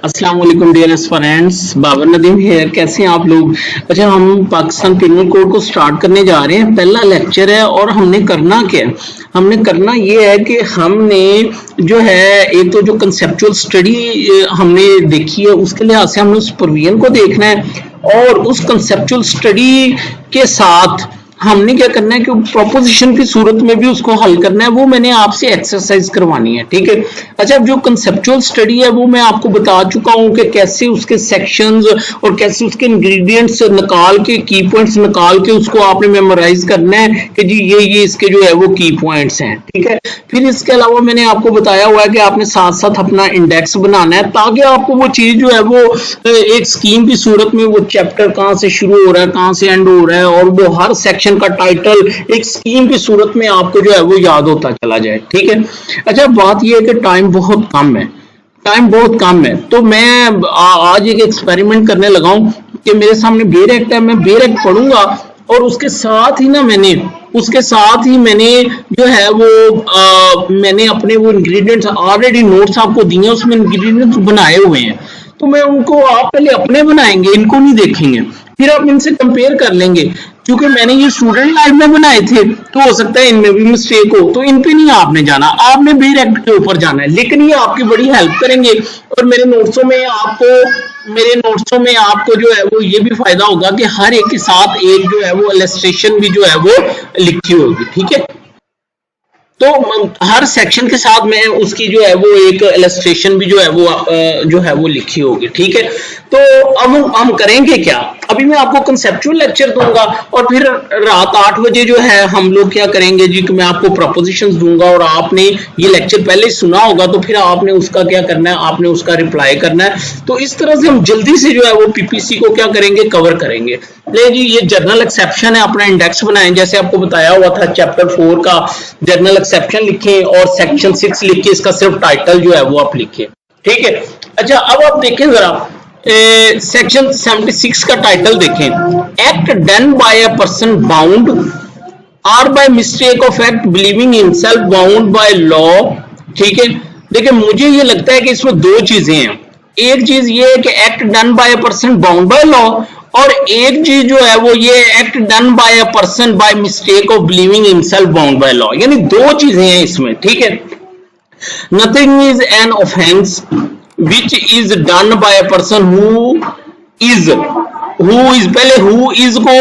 अस्सलाम वालेकुम dear friends, Babar Nadeem here. कैसे हैं आप लोग? अच्छा, हम पाकिस्तान पिनल कोड को स्टार्ट करने जा रहे हैं। पहला लेक्चर है और हमने करना क्या है? हमने करना ये है कि हमने जो है एक तो जो कंसेप्चुअल स्टडी हमने देखी है उसके लिहाज से हमने उस प्रोविजन को देखना है और उस कंसेप्चुअल स्टडी के साथ हमने क्या करना है कि प्रोपोजिशन की सूरत में भी उसको हल करना है। वो मैंने आपसे एक्सरसाइज करवानी है, ठीक है। अच्छा, जो कंसेप्चुअल स्टडी है वो मैं आपको बता चुका हूं कि कैसे उसके सेक्शंस और कैसे उसके इंग्रेडिएंट्स निकाल के, की पॉइंट्स निकाल के उसको आपने मेमोराइज करना है कि जी ये इसके जो है वो की पॉइंट्स हैं, ठीक है। फिर इसके अलावा मैंने आपको बताया हुआ है कि आपने साथ साथ अपना इंडेक्स बनाना है ताकि आपको वो चीज जो है वो एक स्कीम की सूरत में वो चैप्टर कहाँ से शुरू हो रहा है, कहाँ से एंड हो रहा है और वो हर सेक्शन का टाइटल एक स्कीम की सूरत में आपको जो है वो याद होता चला जाए, ठीक है। अच्छा, बात यह है कि टाइम बहुत कम है, तो मैं आज एक एक्सपेरिमेंट करने लगा हूं कि मेरे सामने बेर एक्ट है, मैं बेर एक्ट पढ़ूंगा और उसके साथ ही मैंने जो है वो मैंने अपने वो इंग्रेडिएंट्स ऑलरेडी नोट्स आपको दिए हैं, उसमें इंग्रेडिएंट्स बनाए हुए हैं। तो मैं उनको, आप पहले अपने बनाएंगे, इनको नहीं देखेंगे, फिर आप इनसे कंपेयर कर लेंगे। क्योंकि मैंने ये स्टूडेंट लाइफ में बनाए थे तो हो सकता है इनमें भी मिस्टेक हो, तो इन पे नहीं आपने जाना, आपने बेर एक्ट के ऊपर जाना है। लेकिन ये आपकी बड़ी हेल्प करेंगे और मेरे नोट्सों में आपको जो है वो ये भी फायदा होगा कि हर एक के साथ एक जो है वो इलस्ट्रेशन भी जो है वो लिखी होगी, ठीक है। तो हर सेक्शन के साथ में उसकी जो है वो एक इलस्ट्रेशन भी जो है वो लिखी होगी, ठीक है। तो अब हम करेंगे क्या? अभी मैं आपको कंसेप्चुअल लेक्चर दूंगा और फिर रात 8 बजे जो है हम लोग क्या करेंगे जी कि मैं आपको प्रपोजिशंस दूंगा और आपने ये लेक्चर पहले सुना होगा तो फिर आपने उसका क्या करना है, आपने उसका रिप्लाई करना है। तो इस तरह से हम जल्दी से जो है वो पीपीसी को क्या करेंगे, कवर करेंगे। ले जी, ये जर्नल एक्सेप्शन है, अपना इंडेक्स बनाएं जैसे आपको बताया हुआ था। चैप्टर 4 का जर्नल एक्सेप्शन लिखें और सेक्शन 6 लिखिए, इसका सिर्फ टाइटल जो है वो आप लिखिए, ठीक है। अच्छा, अब आप देखें जरा सेक्शन 76 का टाइटल देखें, act done by a person bound और by mistake of act believing himself bound by law, ठीक है। देखिए, मुझे ये लगता है कि इसमें दो चीजें हैं। एक चीज ये है कि act done by a person bound by law, और एक चीज जो है वो ये act done by a person by mistake of believing himself bound by law, यानी दो चीजें हैं इसमें, ठीक है। Nothing is an offence which is done by a person who is पहले who is को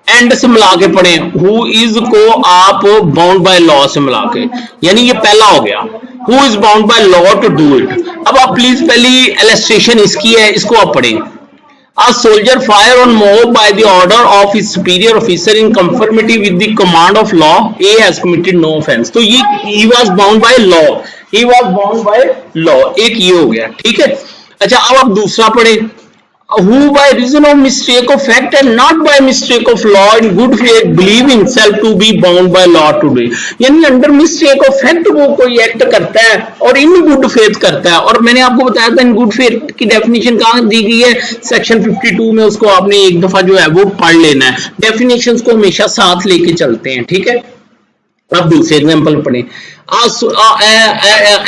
एंड से मिला के पढ़े, who is को आप bound by law से मिला के, यानी ये पहला हो गया, who is bound by law to do it। अब आप प्लीज पहली इलस्ट्रेशन इसकी है, इसको आप पढ़ें। A soldier fire on mob by the order of his superior officer in conformity with the command of law, A has committed no offense। तो ये he was bound by law, एक ये हो गया, ठीक है। अच्छा, अब आप दूसरा पढ़े, who by reason of mistake of fact and not by mistake of law in good faith believe himself to be bound by law today, यानी अंडर मिस्टेक ऑफ फैक्ट वो कोई एक्ट करता है और इन गुड फेथ करता है। और मैंने आपको बताया था इन गुड फेथ की डेफिनेशन कहाँ दी गई है, सेक्शन 52 में। उसको आपने एक दफा जो है वो पढ़ लेना है, डेफिनेशंस को हमेशा साथ लेके चलते हैं, ठीक है। अब दूसरे एग्जांपल पढ़ें,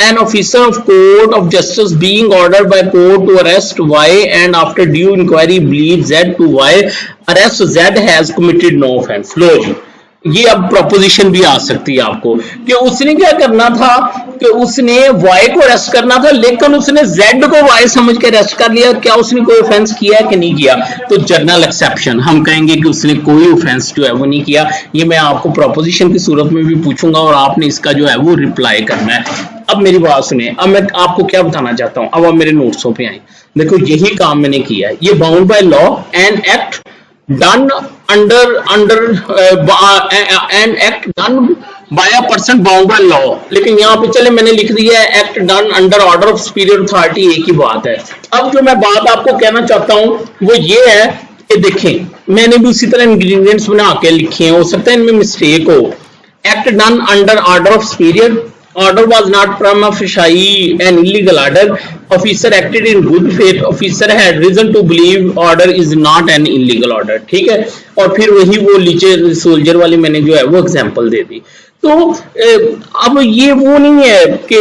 an officer of court of justice being ordered by court to arrest Y and after due inquiry believes Z to Y arrest Z has committed no offense। लो जी, ये अब प्रपोजिशन भी आ सकती है आपको कि उसने क्या करना था कि उसने Y को अरेस्ट करना था लेकिन उसने Z को Y समझ के अरेस्ट कर लिया। क्या उसने कोई ऑफेंस किया है कि नहीं किया? तो जर्नल एक्सेप्शन हम कहेंगे कि उसने कोई ऑफेंस जो है वो नहीं किया। ये मैं आपको प्रपोजिशन की सूरत में भी पूछूंगा और आपने इसका जो है वो रिप्लाई करना है। अब मेरी बात सुने, अब मैं आपको क्या बताना चाहता हूं, अब आप मेरे नोट्सों पे आए। देखो, यही काम मैंने किया है। ये bound by law and act done under an act done by a person bound by law, लेकिन यहाँ पे चले मैंने लिख दिया है act done under order of superior authority, एक ही बात है। अब जो मैं बात आपको कहना चाहता हूँ वो ये है कि देखें, मैंने भी उसी तरह इंग्रेडिएंट्स बना के लिखे हैं, हो सकता है इनमें मिस्टेक हो। Act done under order of superior, order was not prima facie an illegal order, officer acted in good faith, officer had reason to believe order is not an illegal order, ठीक है। और फिर वही वो नीचे soldier वाली मैंने जो है वो एग्जांपल दे दी। तो अब ये वो नहीं है कि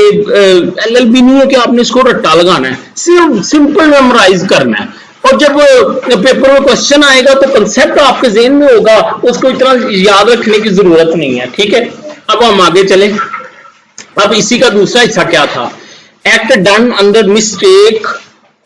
LLB नहीं है कि आपने इसको रट्टा लगाना है, सिर्फ सिंपल मेमोराइज करना है। और जब पेपर में क्वेश्चन आएगा तो कंसेप्ट आपके ज़हन में होगा, उसको इतना याद रखने की जरूरत नहीं है। ठीक है, अब हम आगे चले। अब इसी का दूसरा हिस्सा क्या था, act done under mistake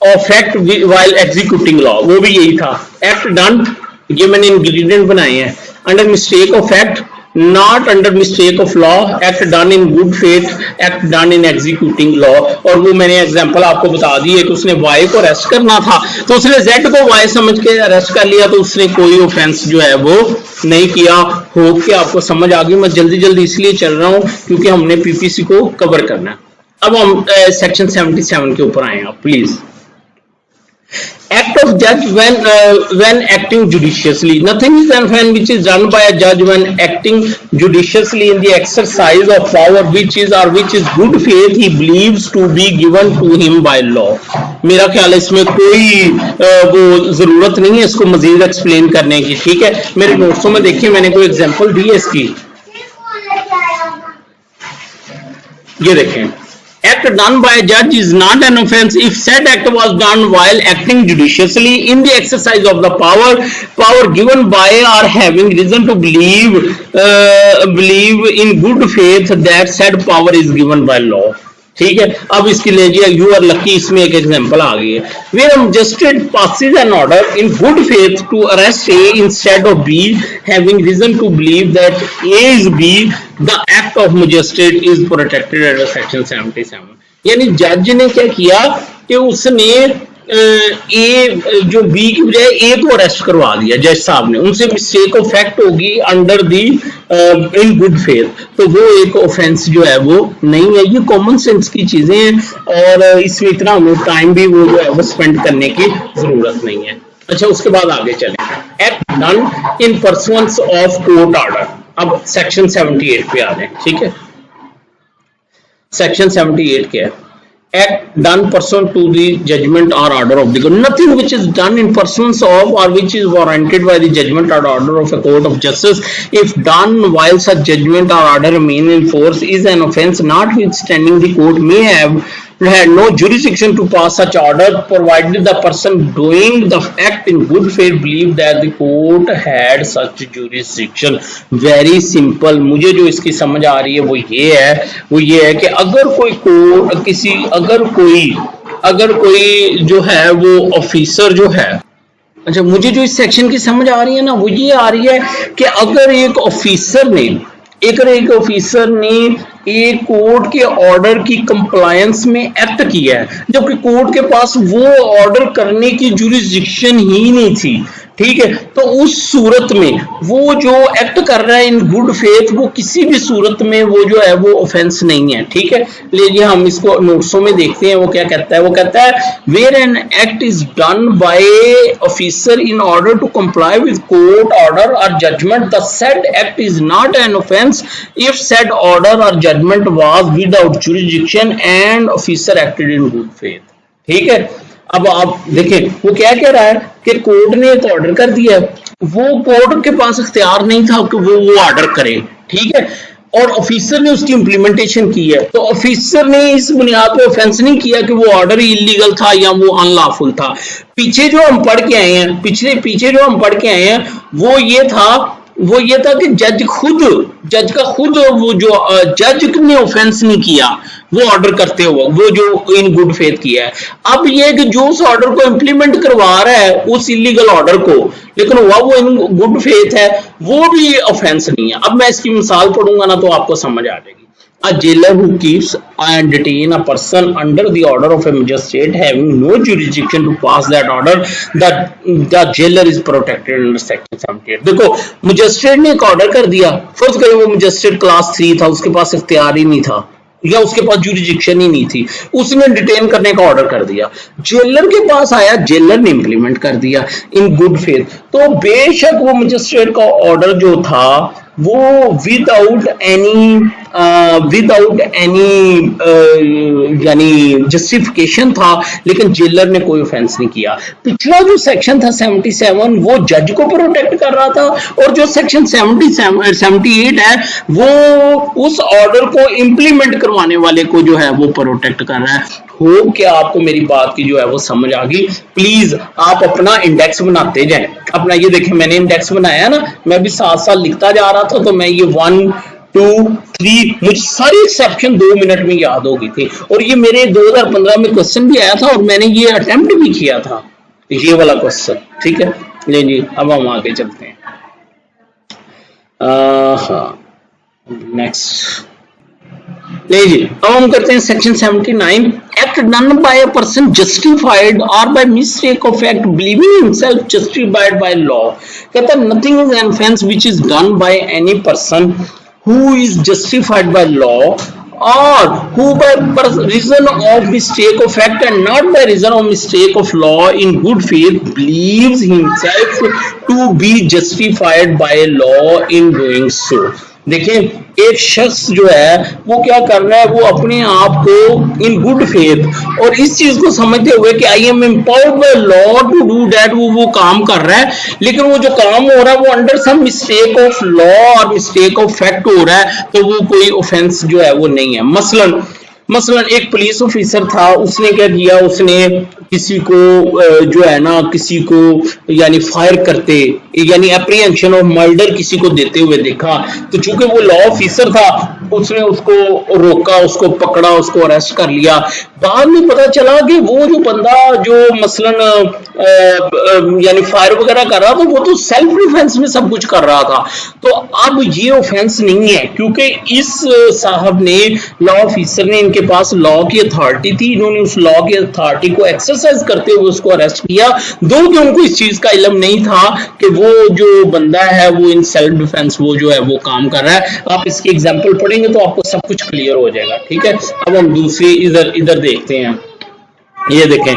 of act while executing law, वो भी यही था। एक्ट डन, ये मैंने इंग्रेडिएंट बनाए हैं, under mistake of act, not under mistake of law, act done in good faith, act done in executing law. और वो मैंने एग्जांपल आपको बता दी है कि उसने वाई को अरेस्ट करना था तो उसने जेड को वाई समझ के अरेस्ट कर लिया, तो उसने कोई ऑफेंस जो है वो नहीं किया। होप कि आपको समझ आ गई। मैं जल्दी जल्दी इसलिए चल रहा हूं क्योंकि हमने पीपीसी को कवर करना है। अब हम सेक्शन 77 के ऊपर आए, आप please. Act of judge when acting judiciously. Nothing is done which is done by a judge when acting judiciously in the exercise of power which is good faith he believes to be given to him by law. मेरा ख्याल है इसमें कोई वो जरूरत नहीं है इसको मजीद एक्सप्लेन करने की। ठीक है, मेरे नोट्सों में देखिए मैंने कोई एग्जांपल दी है इसकी, ये देखें। Act done by a judge is not an offense if said act was done while acting judiciously in the exercise of the power given by or having reason to believe in good faith that said power is given by law. ठीक है, अब इसकी लीजिए you are lucky, इसमें एक example आ गई है। Where a magistrate passes an order in good faith to arrest A instead of B, having reason to believe that A is B, the act of magistrate is protected under section 77. यानी जज ने क्या किया कि उसने ए जो B की बजाय ए को अरेस्ट करवा दिया, जज साहब ने, उनसे मिस्टेक ऑफ फैक्ट होगी under the in good faith, तो वो एक ऑफेंस जो है वो नहीं है। ये कॉमन सेंस की चीजें हैं और इसमें इतना हमें टाइम भी वो जो है वो स्पेंड करने की जरूरत नहीं है। अच्छा, उसके बाद आगे चलें। Act done in pursuance of court order. अब सेक्शन 78 पे आ जाए। ठीक है, सेक्शन 78 क्या है? Act done pursuant to the judgment or order of the court. Nothing which is done in pursuance of or which is warranted by the judgment or order of a court of justice, if done while such judgment or order remain in force, is an offence, notwithstanding the court may have had no jurisdiction to pass such order, provided the person doing the act in good faith believed that the court had such jurisdiction. Very simple. मुझे जो इसकी समझ आ रही है वो ये है कि अगर कोई कोर्ट किसी अगर कोई जो है वो ऑफिसर जो है, अच्छा मुझे जो इस सेक्शन की समझ आ रही है ना वो ये आ रही है कि अगर एक ऑफिसर ने एक कोर्ट के ऑर्डर की कंप्लायंस में एक्ट किया है जबकि कोर्ट के पास वो ऑर्डर करने की जुरिस्डिक्शन ही नहीं थी, ठीक है, तो उस सूरत में वो जो एक्ट कर रहा है इन गुड फेथ वो किसी भी सूरत में वो जो है वो ऑफेंस नहीं है। ठीक है, लीजिए हम इसको नोट्सों में देखते हैं वो क्या कहता है। वो कहता है where an act is done by officer in order to comply with court order और judgment, the said act is not an offence if said order और judgment was without jurisdiction and officer acted in good faith. ठीक है, अब आप देखें वो क्या कह रहा है कि कोर्ट ने एक ऑर्डर कर दिया, वो कोर्ट के पास इख्तियार नहीं था कि वो ऑर्डर करे, ठीक है, और ऑफिसर ने उसकी इंप्लीमेंटेशन की है, तो ऑफिसर ने इस बुनियाद पे ऑफेंस नहीं किया कि वो ऑर्डर इलीगल था या वो अनलॉफुल था। पीछे जो हम पढ़ के आए हैं पीछे जो हम पढ़ के आए हैं वो ये था कि जज का खुद वो जो जज ने ऑफेंस नहीं किया वो ऑर्डर करते हुए वो जो इन गुड फेथ किया है। अब ये कि जो उस ऑर्डर को इंप्लीमेंट करवा रहा है उस इलीगल ऑर्डर को, लेकिन वो इन गुड फेथ है, वो भी ऑफेंस नहीं है। अब मैं इसकी मिसाल पढ़ूंगा ना तो आपको समझ आ जाएगी। A jailer who keeps and detain a person under the order of a magistrate having no jurisdiction to pass that order, the jailer is protected under section 78. देखो मजिस्ट्रेट ने एक ऑर्डर कर दिया, फर्ज करें वो मजिस्ट्रेट क्लास 3 था, उसके पास इख्तियार ही नहीं था या उसके पास जुरिस्डिक्शन ही नहीं थी, उसने डिटेन करने का ऑर्डर कर दिया, जेलर के पास आया, जेलर ने इंप्लीमेंट कर दिया इन गुड फेथ, तो बेशक वो मजिस्ट्रेट का ऑर्डर जो था वो विदाउट एनी विदाउट एनी यानी जस्टिफिकेशन था, लेकिन जेलर ने कोई ऑफेंस नहीं किया। पिछला जो सेक्शन था 77 वो जज को प्रोटेक्ट कर रहा था, और जो सेक्शन 78 है वो उस ऑर्डर को इंप्लीमेंट करवाने वाले को जो है वो प्रोटेक्ट कर रहा है। होप कि आपको मेरी बात की जो है वो समझ आ गई। प्लीज आप अपना इंडेक्स बनाते जाएं। अपना ये देखें, मैंने इंडेक्स बनाया है ना, मैं भी साथ साथ लिखता जा रहा था, तो मैं ये 1 2 3 मुझे सारी एक्सेप्शन 2 मिनट में याद हो गई थी। और ये मेरे 2015 में क्वेश्चन भी आया था और मैंने ये अटेम्प्ट भी किया था, ये वाला क्वेश्चन। ठीक है, ले जी अब हम आगे चलते हैं। हाँ, नेक्स्ट ले जी, अब हम करते हैं section 79। Act done by a person justified और by mistake of act believing himself justified by law. कहता है nothing is an offence which is done by any person who is justified by law or who by reason of mistake of fact and not by reason of mistake of law in good faith believes himself to be justified by law in doing so। देखिए, एक शख्स जो है वो क्या कर रहा है, वो अपने आप को इन गुड फेथ और इस चीज को समझते हुए कि I am empowered by law to do that, वो काम कर रहा है, लेकिन वो जो काम हो रहा है वो under some mistake of law और मिस्टेक ऑफ फैक्ट हो रहा है, तो वो कोई ऑफेंस जो है वो नहीं है। मसलन एक पुलिस ऑफिसर था, उसने क्या किया, उसने किसी को जो है ना, किसी को यानी फायर करते यानी एप्रीहेंशन ऑफ मर्डर किसी को देते हुए देखा, तो चूंकि वो लॉ ऑफिसर था उसने उसको रोका, उसको पकड़ा, उसको अरेस्ट कर लिया। बाद में पता चला कि वो जो बंदा जो मसलन यानी फायर वगैरह कर रहा था वो तो सेल्फ डिफेंस में सब कुछ कर रहा था। तो अब ये ऑफेंस नहीं है, क्योंकि इस साहब ने, लॉ ऑफिसर ने, इनके पास लॉ की अथॉरिटी थी, इन्होंने उस लॉ की अथॉरिटी को एक्सरसाइज करते हुए उसको अरेस्ट किया, दो कि उनको इस चीज का इल्म नहीं था कि वो जो बंदा है वो इन सेल्फ डिफेंस वो जो है वो काम कर रहा है। आप इसकी एग्जांपल पढ़ेंगे तो आपको सब कुछ क्लियर हो जाएगा। ठीक है, अब हम दूसरी इधर देखते हैं। ये देखें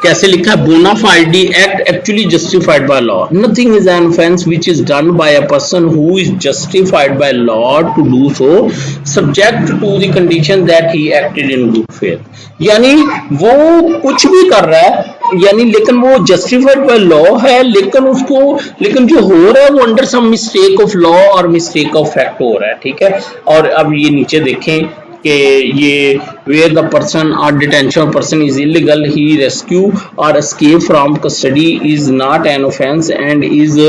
कैसे लिखा है, bona fide act actually justified by law. Nothing is an offence which is done by a person who is justified by law to do so subject to the condition that he acted in good faith. यानी वो कुछ भी कर रहा है यानी, लेकिन वो जस्टिफाइड बाय लॉ है, लेकिन जो हो रहा है वो under some mistake of law और मिस्टेक ऑफ फैक्ट हो रहा है। ठीक है, और अब ये नीचे देखें कि ये where the person or detention of person is illegal, he rescue or escape from custody is not an offense and is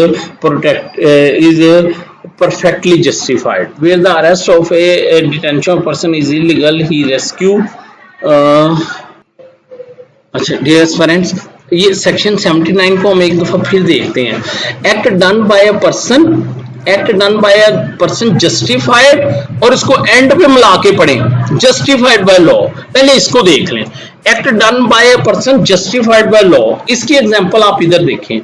perfectly justified। Where the arrest of a detention of person is illegal, he rescue अच्छा dear friends, ये section 79 को हम एक दफा फिर देखते हैं। Act done by a person justified, और इसको एंड पे मिला के पढ़ें, जस्टिफाइड बाय लॉ। पहले इसको देख लें, act done by a person justified by law. इसकी एग्जांपल आप इधर देखें,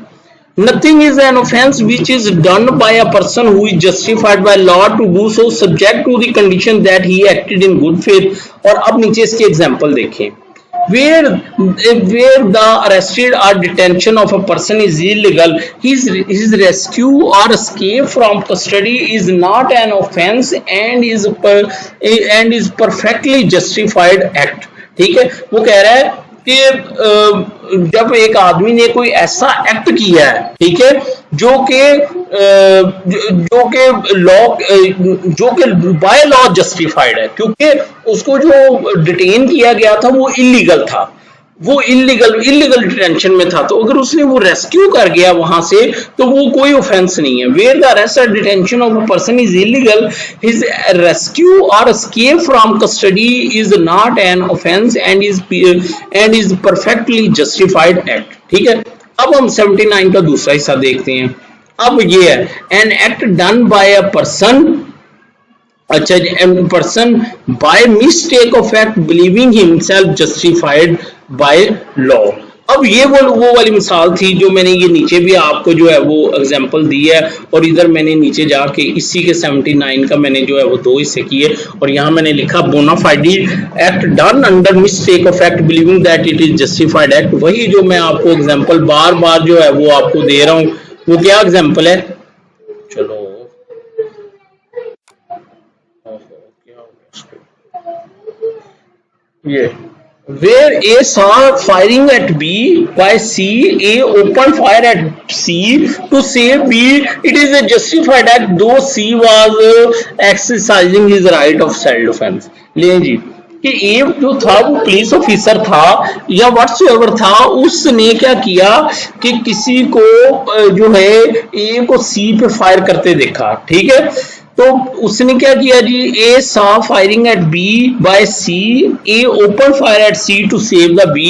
nothing is an offence which is done by a person who is justified by law to do so subject to the condition that he acted in good faith. और अब नीचे इसकी example देखें, where the arrested or detention of a person is illegal, his rescue or escape from custody is not an offense and is perfectly justified act। ठीक है, वो कह रहा है कि जब एक आदमी ने कोई ऐसा एक्ट किया है, ठीक है, जो कि बाय लॉ जस्टिफाइड है, क्योंकि उसको जो डिटेन किया गया था वो इलीगल था, वो इलीगल डिटेंशन में था, तो अगर उसने वो रेस्क्यू कर गया वहां से तो वो कोई ऑफेंस नहीं है। वेयर द अरेस्ट और detention of a person is illegal, his rescue और escape from custody is not an offence and is perfectly justified act. ठीक है, अब हम 79 का दूसरा हिस्सा देखते हैं। अब ये है an act done by a person, अच्छा, person by mistake of act believing himself justified by law. अब ये वो वाली मिसाल थी जो मैंने ये नीचे भी आपको जो है वो एग्जांपल दी है, और इधर मैंने नीचे जाके इसी के 79 का मैंने जो है वो दो हिस्से किए, और यहाँ मैंने लिखा bona fide act done under mistake of act believing that it is justified act. वही जो मैं आपको एग्जांपल बार बार जो है वो आपको दे रहा हूँ, वो क्या एग्जांपल है, चलो क्या हो ये where A saw firing at B by C, A opened fire at C to save B. It is a justified act though C was exercising his right of self defense. ले जी कि ए जो था वो पुलिस ऑफिसर था या whatsoever था, उसने क्या किया कि किसी को जो है ए को सी पे फायर करते देखा, ठीक है। तो उसने क्या किया जी, ए saw firing at B by C, A opened fire at C to save the B.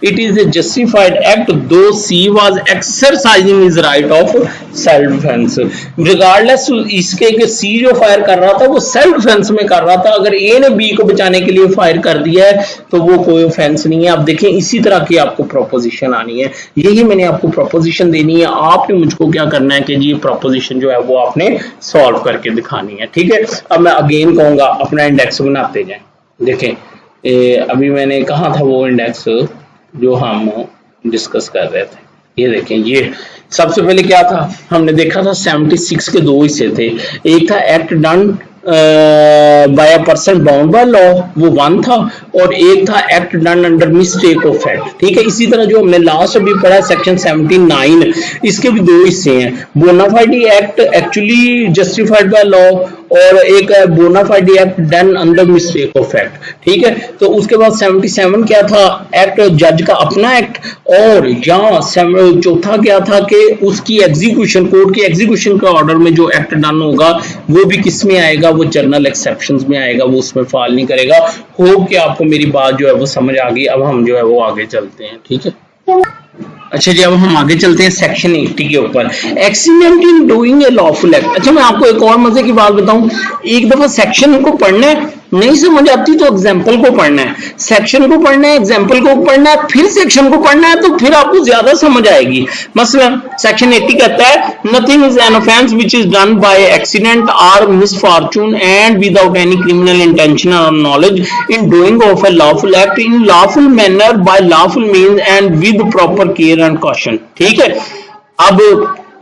It is a justified act though C was exercising his right of self defense. Regardless इसके कि C जो fire कर रहा था वो self defence में कर रहा था, अगर A ने B को बचाने के लिए फायर कर दिया है तो वो कोई ऑफेंस नहीं है। आप देखें इसी तरह की आपको प्रोपोजिशन आनी है, यही मैंने आपको प्रोपोजिशन देनी है, आपने मुझको क्या करना है कि जी प्रोपोजिशन जो है वो आपने सॉल्व करके दिखानी है, ठीक है। अब मैं अगेन कहूंगा अपना इंडेक्स बनाते जाएं। देखें अभी मैंने कहा था वो इंडेक्स जो हम डिस्कस कर रहे थे, ये देखें, ये सबसे पहले क्या था, हमने देखा था 76 के दो हिस्से थे, एक था act done by a person bound by law, वो 1 था, और एक था act done under mistake of fact, ठीक है। इसी तरह जो हमने लास्ट अभी पढ़ा सेक्शन 79, इसके भी दो हिस्से हैं, bona fide act actually justified by law और एक bona fide act done under mistake of fact, ठीक है। तो उसके बाद 77 क्या था, एक्ट जज का अपना एक्ट, और यहाँ चौथा क्या था कि उसकी एग्जीक्यूशन, कोर्ट की एग्जीक्यूशन का ऑर्डर में जो एक्ट डन होगा वो भी किस में आएगा, वो जनरल एक्सेप्शंस में आएगा, वो उसमें फॉल नहीं करेगा। होप कि आपको मेरी बात जो है वो समझ आ गई। अब हम जो है वो आगे चलते हैं, ठीक है। अच्छा जी, अब हम आगे चलते हैं सेक्शन 80 के ऊपर, accident in doing a lawful act. अच्छा मैं आपको एक और मजे की बात बताऊं, एक दफा सेक्शन को पढ़ना है, नहीं समझ आती तो एग्जाम्पल को पढ़ना है, सेक्शन को पढ़ना है, एग्जाम्पल को पढ़ना है, फिर सेक्शन को पढ़ना है, तो फिर आपको ज्यादा समझ आएगी। मसलन सेक्शन 80 कहता है nothing is an offence which is done by accident और misfortune and without any criminal intention और knowledge in doing of a lawful act in lawful manner by lawful means and with proper care and caution, ठीक है। अब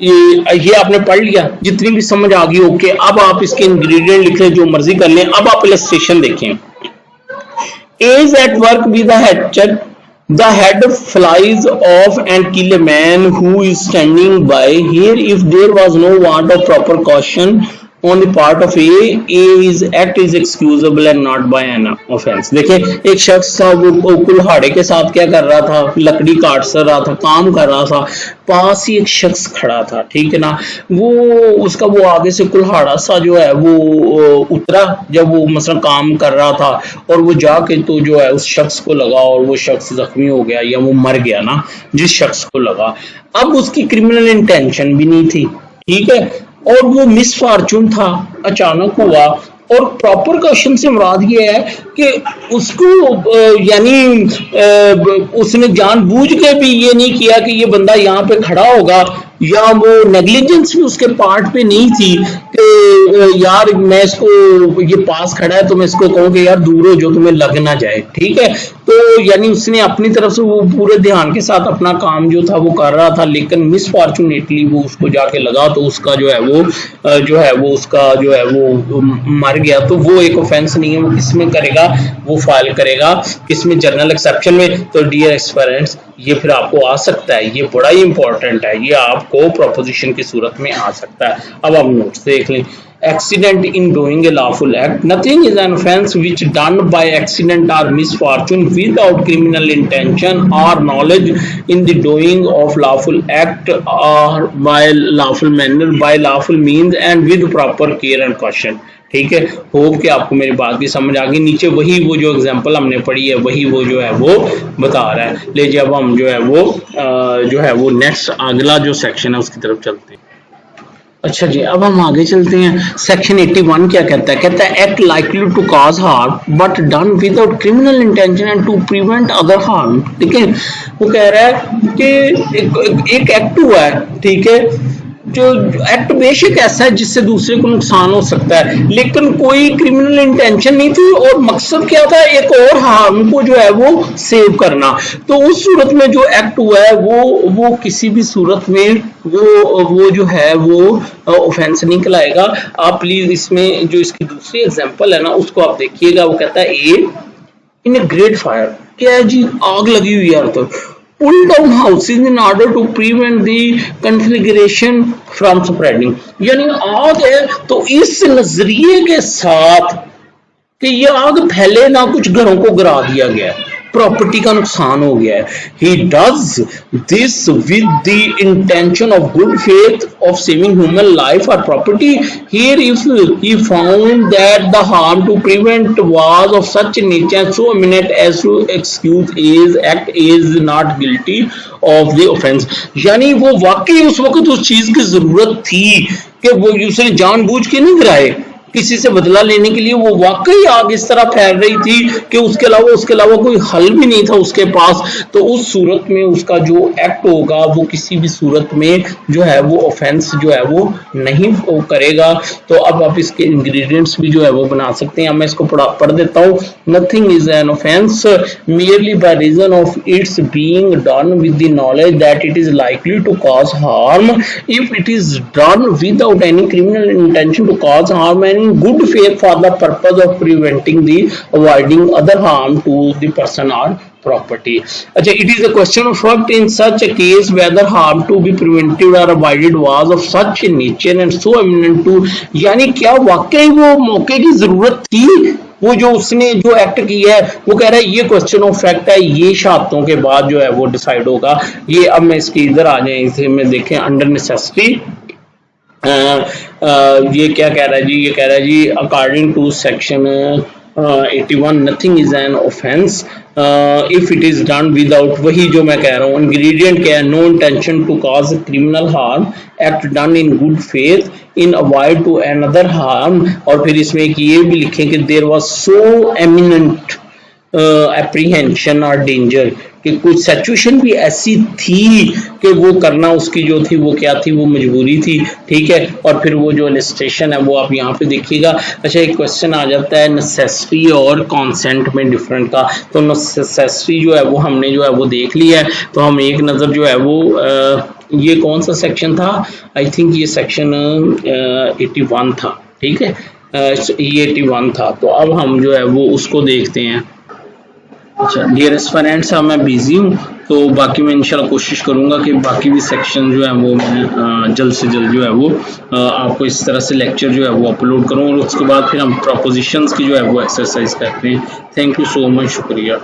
ये आपने पढ़ लिया, जितनी भी समझ आ गई ओके। अब आप इसके इंग्रेडिएंट लिख लें, जो मर्जी कर लें। अब आप इलस्ट्रेशन देखें, is at work with the hatchet, the head flies off and kill a man who is standing by. Here if there was no want of proper caution on the part of A's act is excusable and not by an offense. देखिए एक शख्स था, वो कुल्हाड़े के साथ क्या कर रहा था, लकड़ी काट सर रहा था, काम कर रहा था, पास ही एक शख्स खड़ा था, ठीक है ना। वो उसका वो आगे से कुल्हाड़ा सा जो है वो उतरा जब वो मसलन काम कर रहा था, और वो जाके तो जो है उस शख्स को लगा और वो शख्स जख्मी हो गया या वो मर गया ना, जिस शख्स को लगा। अब उसकी क्रिमिनल इंटेंशन भी नहीं थी, ठीक है, और वो मिसफॉर्चून था, अचानक हुआ। और प्रॉपर क्वेश्चन से मुराद ये है कि उसको यानी उसने जानबूझ के भी ये नहीं किया कि ये बंदा यहाँ पे खड़ा होगा, या वो नेग्लिजेंस भी उसके पार्ट पे नहीं थी कि यार मैं इसको, ये पास खड़ा है तो मैं इसको कहूँ कि यार दूर हो जो तुम्हें लग ना जाए, ठीक है। तो यानी उसने अपनी तरफ से वो पूरे ध्यान के साथ अपना काम जो था वो कर रहा था, लेकिन मिसफॉर्चुनेटली वो उसको जाके लगा तो उसका जो है वो उसका जो है वो मर गया। तो वो एक ऑफेंस नहीं है, वो किसमें करेगा, वो फाइल करेगा किसमें, जनरल एक्सेप्शन में। तो डियर एक्सपेरेंट्स ये फिर आपको आ सकता है, ये बड़ा ही इंपॉर्टेंट है, ये आपको प्रोपोजिशन की सूरत में आ सकता है। अब आप नोट्स देख लें, accident in doing a lawful act, nothing is an offense which done by accident or misfortune without criminal intention or knowledge in the doing of lawful act or by lawful manner by lawful means and with proper care and caution, ठीक है। Hope कि आपको मेरी बात भी समझ आ गई। नीचे वही वो जो एग्जांपल हमने पढ़ी है वही वो जो है वो बता रहा है। ले जी अब हम जो है वो नेक्स्ट अगला जो सेक्शन है उसकी तरफ चलते हैं। अच्छा जी, अब हम आगे चलते हैं। सेक्शन 81 क्या कहता है, कहता है act likely to cause harm but done without criminal intention and to prevent other harm, ठीक है। वो कह रहा है कि एक एक्ट हुआ है, ठीक है, जो एक्ट बेशक ऐसा है जिससे दूसरे को नुकसान हो सकता है, लेकिन कोई क्रिमिनल इंटेंशन नहीं थी, और मकसद क्या था, एक और हार्म को जो है वो सेव करना। तो उस सूरत में जो एक्ट हुआ है वो किसी भी सूरत में वो जो है वो ऑफेंस नहीं कहलाएगा। आप प्लीज इसमें जो इसकी दूसरी एग्जांपल है ना उसको आप देखिएगा। वो कहता है इन ए ग्रेट फायर, क्या है जी, आग लगी हुई है। तो pull down houses in order to prevent the conflagration from spreading, यानी आग है तो इस नजरिए के साथ कि ये आग फैले ना, कुछ घरों को गिरा दिया गया है, प्रॉपर्टी का नुकसान हो गया है। He does this with the intention of good faith of saving human life or property. Here if he found that the harm to prevent was of such nature so imminent as to excuse his act, is not guilty of the offense। यानी वो वाकई उस वक्त उस चीज की जरूरत थी कि वो उसने जानबूझ के नहीं गिराए, किसी से बदला लेने के लिए, वो वाकई आग इस तरह फैल रही थी कि उसके अलावा कोई हल भी नहीं था उसके पास। तो उस सूरत में उसका जो एक्ट होगा वो किसी भी सूरत में जो है वो ऑफेंस जो है वो नहीं वो करेगा। तो अब आप इसके इंग्रेडिएंट्स भी जो है वो बना सकते हैं। मैं इसको पढ़ देता हूँ। Nothing is an offence merely by reason of its being done with the knowledge that it is likely to cause harm, if it is done without any criminal intention to cause harm and in good faith for the purpose of preventing the avoiding other harm to the person or property। अच्छा, it is a question of fact in such a case whether harm to be prevented or avoided was of such a nature and so imminent to, यानी क्या वाकई वो मौके की जरूरत थी, वो जो उसने जो एक्ट किया है, वो कह रहा है ये क्वेश्चन ऑफ फैक्ट है, ये शर्तों के बाद जो है वो डिसाइड होगा। ये अब मैं इसके इधर आ जाए, इसे में देखें अंडर नेसेसिटी। ये क्या कह रहा है जी, ये कह रहा है जी according to section 81 nothing is an offence if it is done without, वही जो मैं कह रहा हूँ इंग्रेडिएंट क्या है, no intention to cause criminal harm, act done in good faith in avoid to another harm. और फिर इसमें एक ये भी लिखें कि there was so eminent apprehension और डेंजर, कि कुछ सिचुएशन भी ऐसी थी कि वो करना उसकी जो थी वो क्या थी, वो मजबूरी थी। ठीक है, और फिर वो जो इलस्ट्रेशन है वो आप यहाँ पे देखिएगा। अच्छा, एक क्वेश्चन आ जाता है नेसेसिटी और कॉन्सेंट में डिफरेंट का। तो नेसेसिटी जो है वो हमने जो है वो देख लिया है। तो हम एक नज़र जो है वो ये कौन सा सेक्शन था, आई थिंक ये सेक्शन 81 था। ठीक है, ये 81 था। तो अब हम जो है वो उसको देखते हैं। अच्छा डियरेस्ट फ्रेंड्स, मैं बिजी हूँ, तो बाकी मैं इंशाल्लाह कोशिश करूँगा कि बाकी भी सेक्शन जो है वो मैं जल्द से जल्द जो है वो आपको इस तरह से लेक्चर जो है वो अपलोड करूँ, और उसके बाद फिर हम प्रोपोजिशंस की जो है वो एक्सरसाइज करते हैं। थैंक यू सो मच, शुक्रिया।